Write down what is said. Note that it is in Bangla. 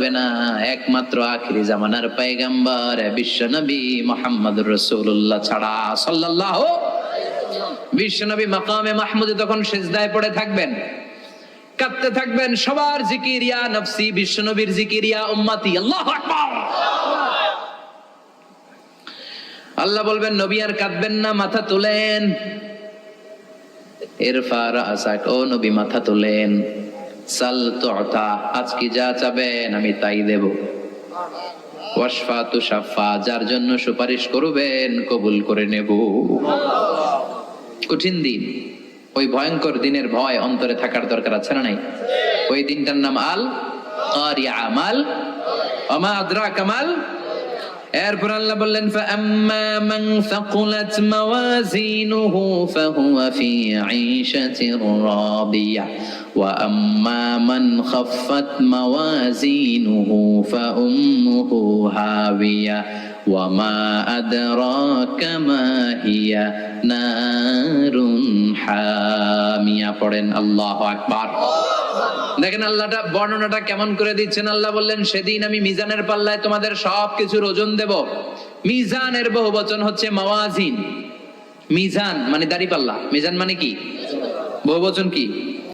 পারবে না একমাত্র আখিরি জামানার পয়গম্বর বিশ্ব নবী মুহাম্মদুর রাসূলুল্লাহ ছাড়া সাল্লাল্লাহু। বিশ্ব নবী মাকামে মাহমুদে তখন সিজদায় পড়ে থাকবেন, কাঁদতে থাকবেন, সবার জিকির ইয়া নফসি, বিশ্ব নবীর জিকির ইয়া উম্মতি, আল্লাহু আকবার। আল্লাহ বলবেন নবী আর কাঁদবেন না, মাথা তুলেন। ইরফা রাসাক, ও নবী মাথা তুলেন। সাল তুতা, আজকে যা চাবেন আমি তাই দেব। ওয়াশফা তুশাফা, যার জন্য সুপারিশ করবেন কবুল করে নেব। কঠিন দিন, ওই ভয়ঙ্কর দিনের ভয় অন্তরে থাকার দরকার আছে না নাই? ওই দিনটার নাম আল কারিয়া, মাল ওমা আদরাকা মাল। এরপর আল্লাহ বললেন ফাআম্মা মান সাকুলাত মাওয়াজিনুহু ফাহুয়া ফি ঈশাতির রাদিয়া ওয়া আম্মা মান খাফফাত মাওয়াজিনুহু ফাউম্মুহু হাবিয়া ওয়া মা আদরাকা মা হিয়া নারুন হামিয়া। পড়েন আল্লাহু আকবার। দেখেন আল্লাহটা বর্ণনাটা কেমন করে দিচ্ছেন। আল্লাহ বললেন সেদিন আমি মিজানের পাল্লায় তোমাদের সবকিছুর ওজন দেব। মিজানের বহুবচন হচ্ছে মাওয়াজিন। মিজান মানে দাড়ি পাল্লা, মিজান মানে কি? বহুবচন কি?